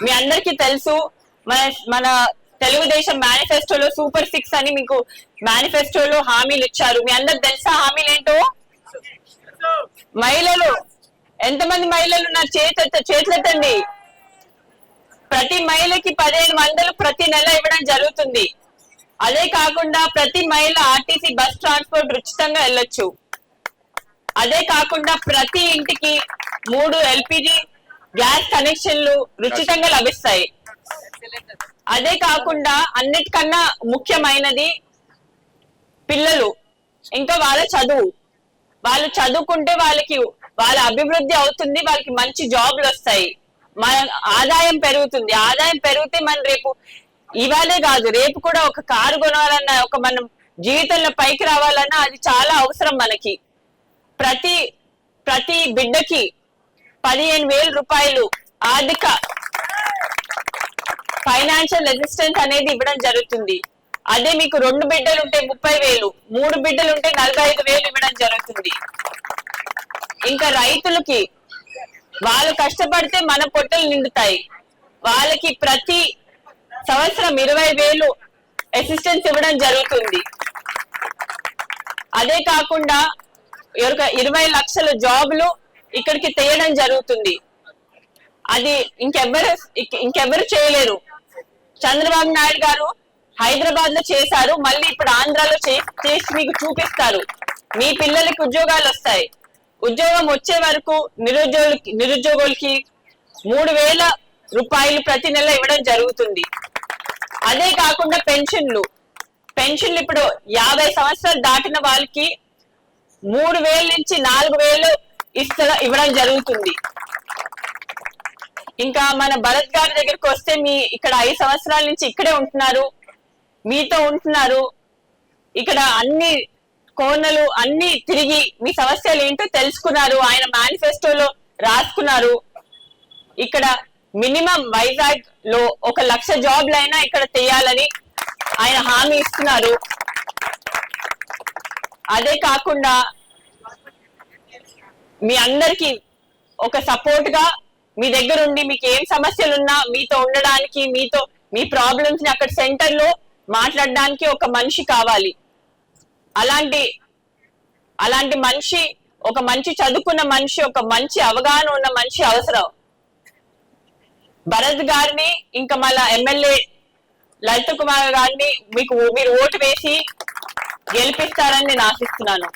మీ అందరికీ తెలుసు మన మన తెలుగుదేశం మేనిఫెస్టోలో సూపర్ 6 అని మీకు మేనిఫెస్టోలో హామీలు ఇచ్చారు. మీ అందరికి తెలుసా హామీలు ఏంటో? మహిళలు ఎంతమంది మహిళలు ఉన్నారు? చేతులెత్తండి. ప్రతి మహిళకి 1500 ప్రతి నెల ఇవ్వడం జరుగుతుంది. అదే కాకుండా ప్రతి మహిళ ఆర్టీసీ బస్ ట్రాన్స్పోర్ట్ ఉచితంగా వెళ్ళొచ్చు. అదే కాకుండా ప్రతి ఇంటికి 3 ఎల్పిజి గ్యాస్ కనెక్షన్లు ఉచితంగా లభిస్తాయి. అదే కాకుండా అన్నిటికన్నా ముఖ్యమైనది పిల్లలు, ఇంకా వాళ్ళ చదువు. వాళ్ళు చదువుకుంటే వాళ్ళ అభివృద్ధి అవుతుంది, వాళ్ళకి మంచి జాబ్లు వస్తాయి, మన ఆదాయం పెరుగుతుంది. ఆదాయం పెరిగితే మనం రేపు ఇవాళే కాదు రేపు కూడా ఒక కారు కొనాలన్నా, ఒక మనం జీవితంలో పైకి రావాలన్నా అది చాలా అవసరం మనకి. ప్రతి బిడ్డకి 15,000 రూపాయలు ఆర్థిక ఫైనాన్షియల్ అసిస్టెన్స్ అనేది ఇవ్వడం జరుగుతుంది. అదే మీకు 2 బిడ్డలు ఉంటే 30,000, 3 బిడ్డలు ఉంటే 45,000 ఇవ్వడం జరుగుతుంది. ఇంకా రైతులకి వాళ్ళు కష్టపడితే మన పొట్టలు నిండుతాయి. వాళ్ళకి ప్రతి సంవత్సరం 20,000 అసిస్టెన్స్ ఇవ్వడం జరుగుతుంది. అదే కాకుండా 20 లక్షల జాబులు ఇక్కడికి తీయడం జరుగుతుంది. అది ఇంకెవ్వరు చేయలేరు. చంద్రబాబు నాయుడు గారు హైదరాబాద్ లో చేశారు, మళ్ళీ ఇప్పుడు ఆంధ్రాలో చేసి మీకు చూపిస్తారు. మీ పిల్లలకి ఉద్యోగాలు వస్తాయి. ఉద్యోగం వచ్చే వరకు నిరుద్యోగులకి 3,000 రూపాయలు ప్రతి నెల ఇవ్వడం జరుగుతుంది. అదే కాకుండా పెన్షన్లు ఇప్పుడు 50 సంవత్సరాలు దాటిన వాళ్ళకి 3,000 నుంచి 4,000 ఇవ్వడం జరుగుతుంది. ఇంకా మన భరత్ గారి దగ్గరికి వస్తే ఇక్కడ 5 సంవత్సరాల నుంచి ఇక్కడే ఉంటున్నారు, మీతో ఉంటున్నారు. ఇక్కడ అన్ని కోనలు అన్ని తిరిగి మీ సమస్యలు ఏంటో తెలుసుకున్నారు. ఆయన మేనిఫెస్టోలో రాసుకున్నారు. ఇక్కడ మినిమం వైజాగ్ లో 1,00,000 జాబ్లు అయినా ఇక్కడ తీయాలని ఆయన హామీ ఇస్తున్నారు. అదే కాకుండా మీ అందరికి ఒక సపోర్ట్ గా మీ దగ్గర ఉండి మీకు ఏం సమస్యలున్నా మీతో ఉండడానికి, మీ ప్రాబ్లమ్స్ ని అక్కడ సెంటర్ లో మాట్లాడడానికి ఒక మనిషి కావాలి. అలాంటి మనిషి, ఒక మంచి చదువుకున్న మనిషి, ఒక మంచి అవగాహన ఉన్న మనిషి అవసరం. భరత్ గారిని ఇంకా మళ్ళా ఎమ్మెల్యే లలిత కుమార్ గారిని మీరు ఓటు వేసి గెలిపిస్తారని నేను ఆశిస్తున్నాను.